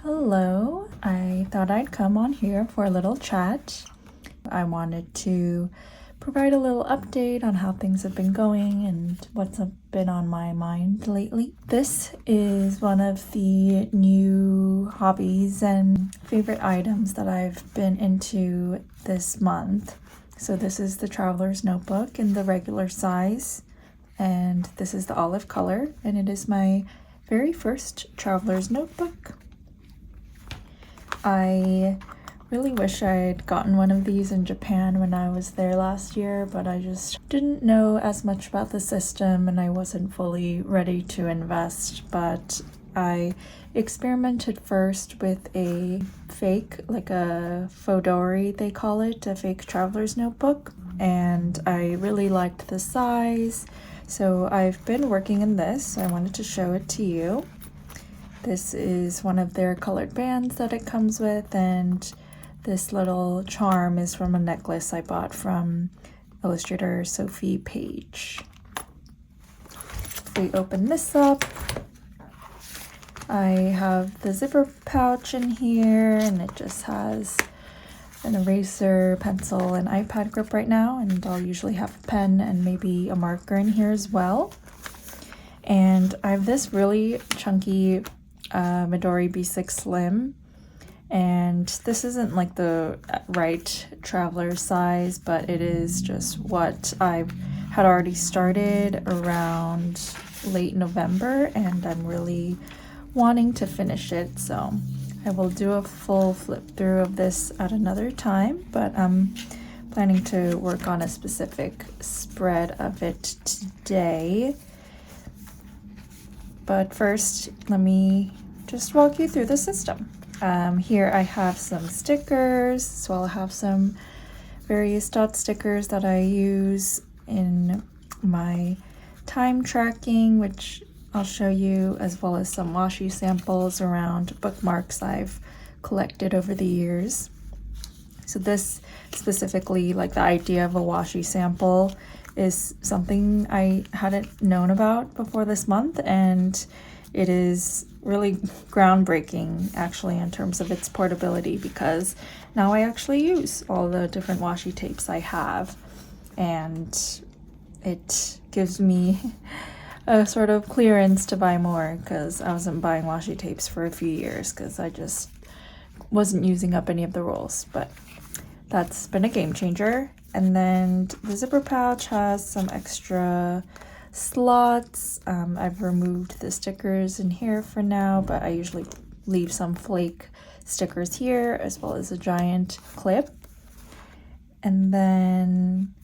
Hello, I thought I'd come on here for a little chat. I wanted to provide a little update on how things have been going and what's been on my mind lately. This is one of the new hobbies and favorite items that I've been into this month. So this is the Traveler's Notebook in the regular size, and this is the olive color, and it is my very first Traveler's Notebook. I really wish I'd gotten one of these in Japan when I was there last year, but I just didn't know as much about the system and I wasn't fully ready to invest. But I experimented first with a fake, like a Fodori they call it, a fake traveler's notebook, and I really liked the size. So I've been working in this, so I wanted to show it to you. This is one of their colored bands that it comes with, and this little charm is from a necklace I bought from illustrator Sophie Page. If we open this up, I have the zipper pouch in here, and it just has an eraser, pencil, and iPad grip right now, and I'll usually have a pen and maybe a marker in here as well. And I have this really chunky Midori B6 Slim, and this isn't like the right traveler size, but it is just what I had already started around late November, and I'm really wanting to finish it, so I will do a full flip through of this at another time, but I'm planning to work on a specific spread of it today. But first, let me just walk you through the system. Here I have some stickers, so I'll have some various dot stickers that I use in my time tracking, which I'll show you, as well as some washi samples around bookmarks I've collected over the years. So this specifically, like the idea of a washi sample, is something I hadn't known about before this month, and it is really groundbreaking actually in terms of its portability, because now I actually use all the different washi tapes I have, and it gives me a sort of clearance to buy more, because I wasn't buying washi tapes for a few years because I just wasn't using up any of the rolls, but that's been a game changer. And then the zipper pouch has some extra slots. I've removed the stickers in here for now, but I usually leave some flake stickers here, as well as a giant clip. And then,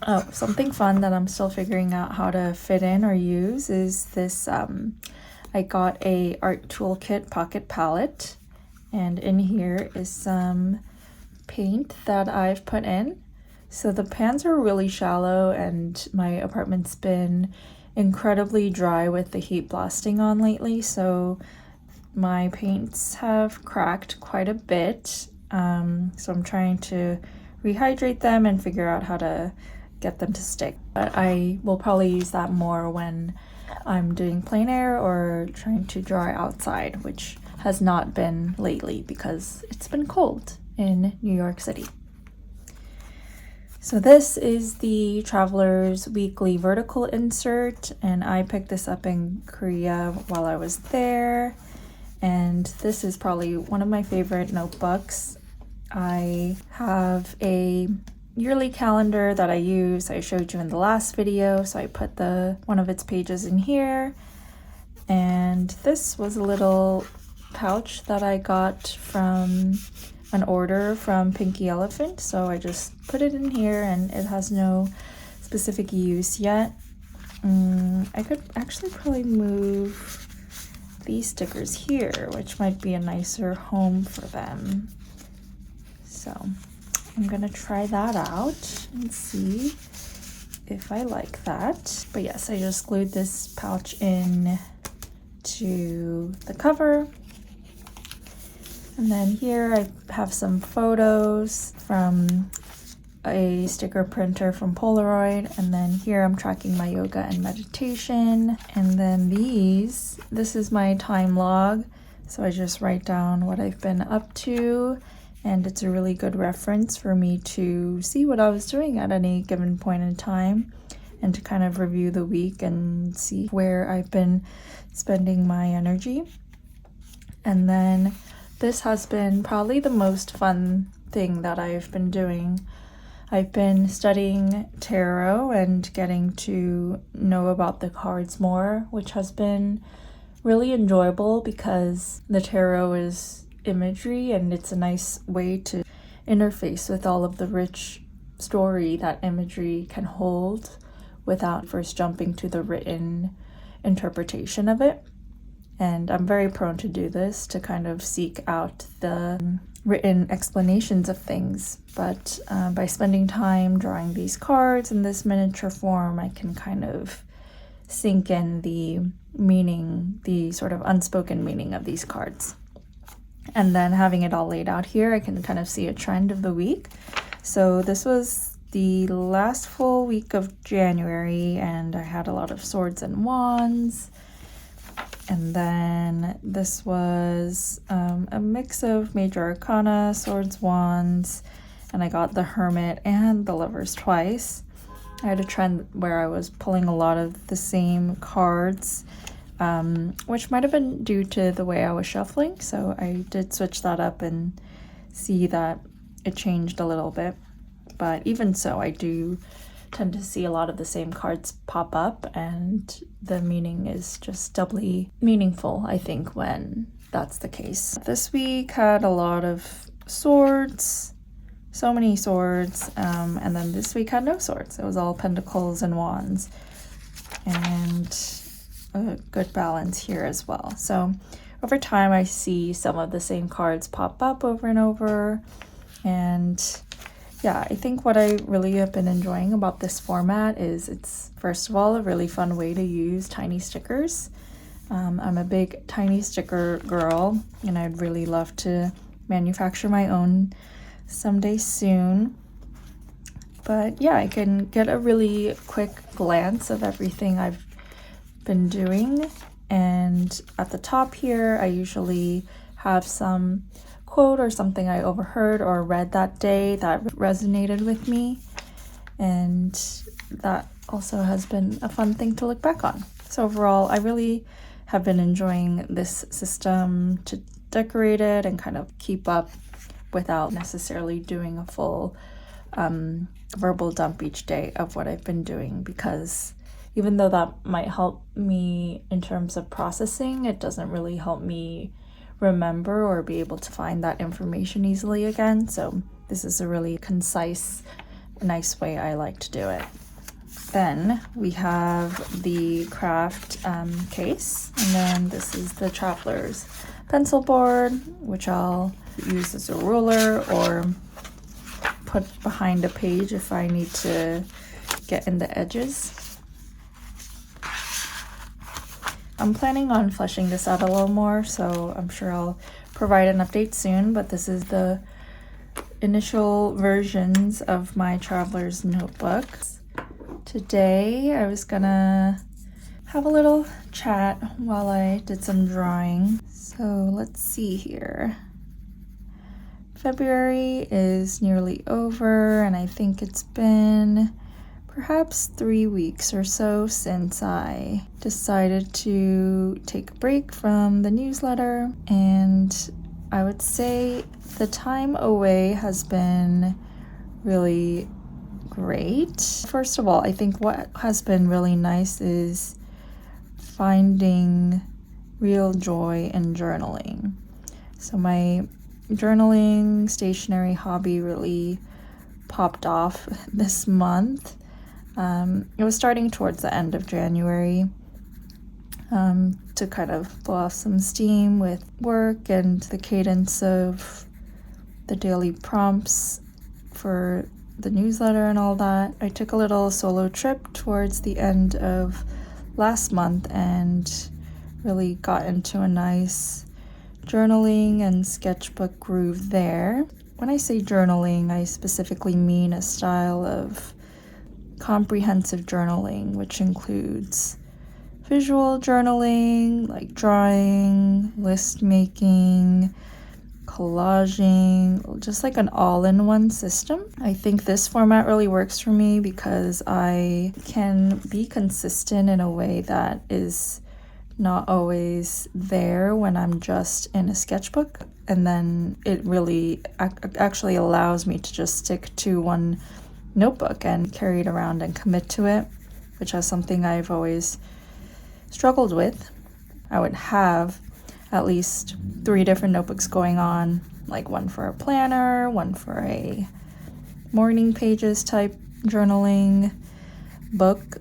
oh, something fun that I'm still figuring out how to fit in or use is this, I got a Art Toolkit pocket palette, and in here is some paint that I've put in. So the pans are really shallow, and my apartment's been incredibly dry with the heat blasting on lately, so my paints have cracked quite a bit. So I'm trying to rehydrate them and figure out how to get them to stick. But I will probably use that more when I'm doing plein air or trying to draw outside, which has not been lately because it's been cold in New York City. So this is the Traveler's Weekly Vertical Insert, and I picked this up in Korea while I was there, and this is probably one of my favorite notebooks. I have a yearly calendar that I use. I showed you in the last video, so I put one of its pages in here, and this was a little pouch that I got from an order from Pinky Elephant, so I just put it in here, and it has no specific use yet. I could actually probably move these stickers here, which might be a nicer home for them. So I'm gonna try that out and see if I like that. But yes, I just glued this pouch in to the cover. And then here I have some photos from a sticker printer from Polaroid, and then here I'm tracking my yoga and meditation. And then this is my time log So I just write down what I've been up to, and it's a really good reference for me to see what I was doing at any given point in time and to kind of review the week and see where I've been spending my energy. And then this has been probably the most fun thing that I've been doing. I've been studying tarot and getting to know about the cards more, which has been really enjoyable because the tarot is imagery and it's a nice way to interface with all of the rich story that imagery can hold without first jumping to the written interpretation of it. And I'm very prone to do this, to kind of seek out the written explanations of things. But by spending time drawing these cards in this miniature form, I can kind of sink in the meaning, the sort of unspoken meaning of these cards. And then having it all laid out here, I can kind of see a trend of the week. So this was the last full week of January, and I had a lot of swords and wands. And then this was a mix of major arcana, swords, wands, and I got the hermit and the lovers twice. I had a trend where I was pulling a lot of the same cards, which might have been due to the way I was shuffling. So I did switch that up and see that it changed a little bit. But even so, I do tend to see a lot of the same cards pop up, and the meaning is just doubly meaningful, I think, when that's the case. This week had a lot of swords, so many swords, and then this week had no swords. It was all pentacles and wands, and a good balance here as well. So over time I see some of the same cards pop up over and over, and yeah, I think what I really have been enjoying about this format is it's, first of all, a really fun way to use tiny stickers. I'm a big tiny sticker girl, and I'd really love to manufacture my own someday soon. But yeah, I can get a really quick glance of everything I've been doing. And at the top here, I usually have some quote or something I overheard or read that day that resonated with me, and that also has been a fun thing to look back on. So overall, I really have been enjoying this system to decorate it and kind of keep up without necessarily doing a full verbal dump each day of what I've been doing, because even though that might help me in terms of processing, it doesn't really help me remember or be able to find that information easily again. So this is a really concise, nice way I like to do it. Then we have the craft case, and then this is the Traveler's pencil board, which I'll use as a ruler or put behind a page if I need to get in the edges. I'm planning on fleshing this out a little more, so I'm sure I'll provide an update soon, but this is the initial versions of my traveler's notebooks. Today I was gonna have a little chat while I did some drawing. So let's see here. February is nearly over, and I think it's been perhaps 3 weeks or so since I decided to take a break from the newsletter, and I would say the time away has been really great. First of all, I think what has been really nice is finding real joy in journaling. So my journaling stationery hobby really popped off this month. It was starting towards the end of January to kind of blow off some steam with work and the cadence of the daily prompts for the newsletter and all that. I took a little solo trip towards the end of last month and really got into a nice journaling and sketchbook groove there. When I say journaling, I specifically mean a style of comprehensive journaling, which includes visual journaling, like drawing, list making, collaging, just like an all-in-one system. I think this format really works for me because I can be consistent in a way that is not always there when I'm just in a sketchbook, and then it really actually allows me to just stick to one notebook and carry it around and commit to it, which is something I've always struggled with. I would have at least 3 different notebooks going on, like one for a planner, one for a morning pages type journaling book,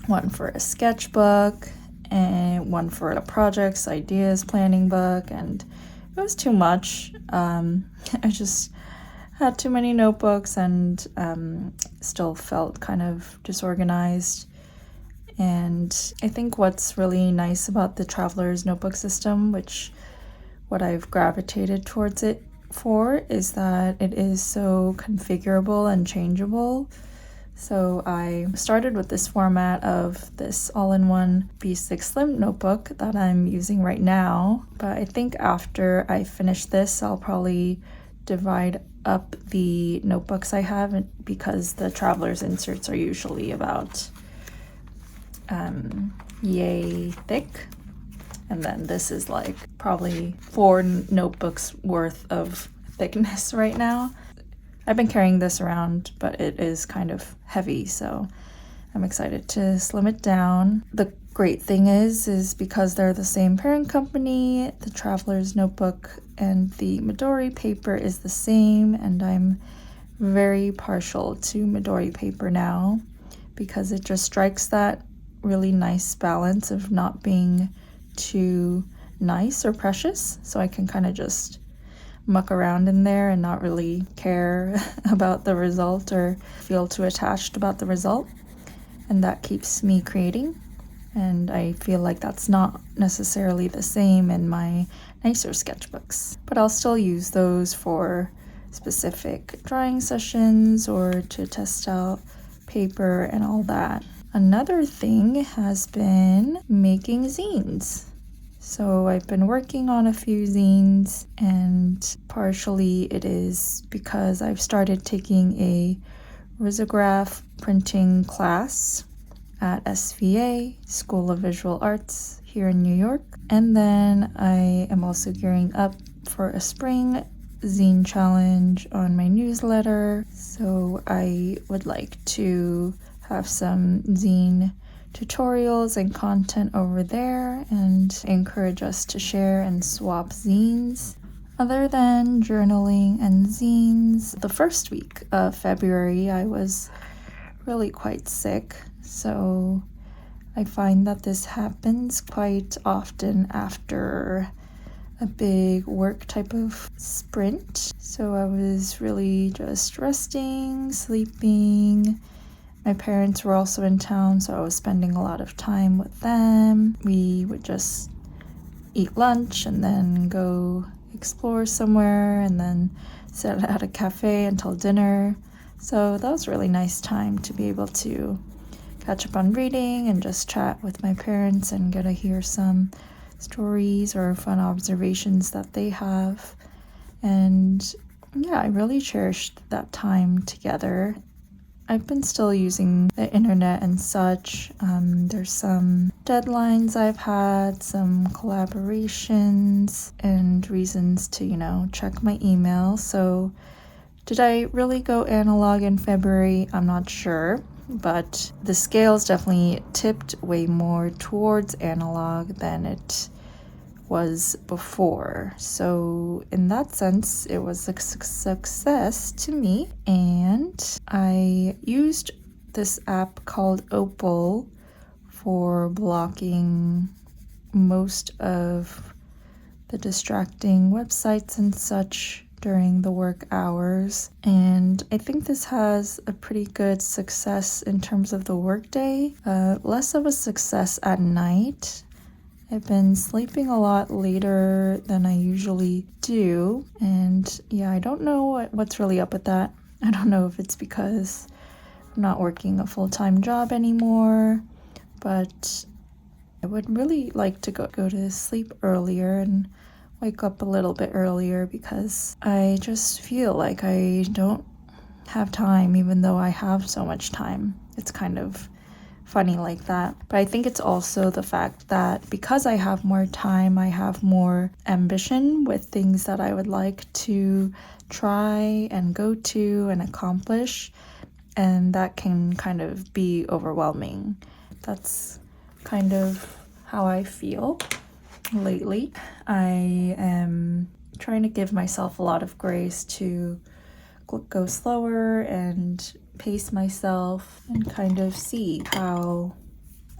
one for a sketchbook, and one for a projects, ideas, planning book, and it was too much. I just had too many notebooks and still felt kind of disorganized. And I think what's really nice about the Traveler's Notebook system, which what I've gravitated towards it for, is that it is so configurable and changeable. So I started with this format of this all-in-one B6 Slim notebook that I'm using right now, but I think after I finish this, I'll probably divide up the notebooks I have, because the Traveler's inserts are usually about yay thick, and then this is like probably 4 notebooks worth of thickness right now. I've been carrying this around, but it is kind of heavy, so I'm excited to slim it down. The great thing is because they're the same parent company, the Traveler's Notebook and the Midori paper is the same, and I'm very partial to Midori paper now because it just strikes that really nice balance of not being too nice or precious, so I can kind of just muck around in there and not really care about the result or feel too attached about the result, and that keeps me creating. And I feel like that's not necessarily the same in my nicer sketchbooks, but I'll still use those for specific drawing sessions or to test out paper and all that. Another thing has been making zines. So I've been working on a few zines, and partially it is because I've started taking a risograph printing class at SVA, School of Visual Arts here in New York. And then I am also gearing up for a spring zine challenge on my newsletter. So I would like to have some zine tutorials and content over there and encourage us to share and swap zines. Other than journaling and zines, the first week of February I was really quite sick, so I find that this happens quite often after a big work type of sprint. So I was really just resting, sleeping. My parents were also in town, so I was spending a lot of time with them. We would just eat lunch and then go explore somewhere and then sit at a cafe until dinner. So that was a really nice time to be able to catch up on reading and just chat with my parents and get to hear some stories or fun observations that they have. And yeah, I really cherished that time together. I've been still using the internet and such. There's some deadlines I've had, some collaborations, and reasons to, check my email. So did I really go analog in February? I'm not sure, but the scales definitely tipped way more towards analog than it was before. So in that sense, it was a success to me. And I used this app called Opal for blocking most of the distracting websites and such during the work hours. And I think this has a pretty good success in terms of the workday, less of a success at night. I've been sleeping a lot later than I usually do, and yeah, I don't know what's really up with that. I don't know if it's because I'm not working a full-time job anymore, but I would really like to go to sleep earlier and wake up a little bit earlier because I just feel like I don't have time even though I have so much time. It's kind of funny like that. But I think it's also the fact that because I have more time, I have more ambition with things that I would like to try and go to and accomplish. And that can kind of be overwhelming. That's kind of how I feel lately. I am trying to give myself a lot of grace to go slower and pace myself and kind of see how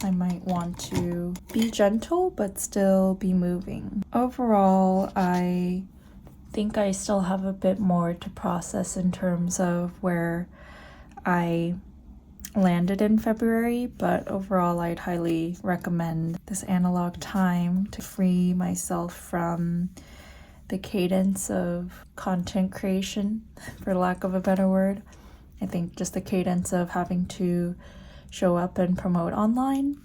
I might want to be gentle but still be moving. Overall, I think I still have a bit more to process in terms of where I landed in February, but overall I'd highly recommend this analog time to free myself from the cadence of content creation, for lack of a better word. I think just the cadence of having to show up and promote online.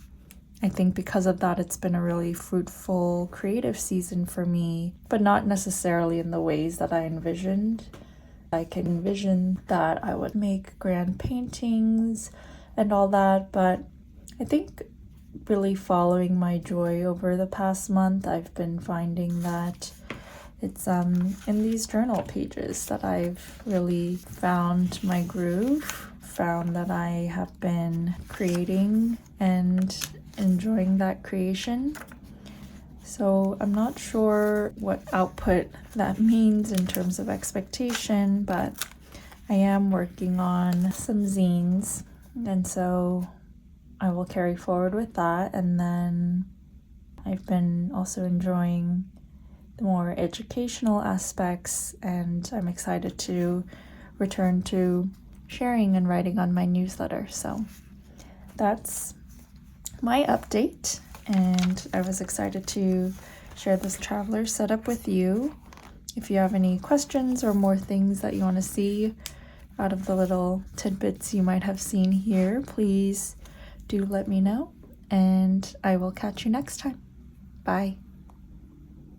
I think because of that, it's been a really fruitful creative season for me, but not necessarily in the ways that I envisioned. I can envision that I would make grand paintings and all that, but I think really following my joy over the past month, I've been finding that it's in these journal pages that I've really found my groove, found that I have been creating and enjoying that creation. So I'm not sure what output that means in terms of expectation, but I am working on some zines, and so I will carry forward with that. And then I've been also enjoying the more educational aspects, and I'm excited to return to sharing and writing on my newsletter. So that's my update, and I was excited to share this traveler setup with you. If you have any questions or more things that you want to see out of the little tidbits you might have seen here, please do let me know, and I will catch you next time. Bye.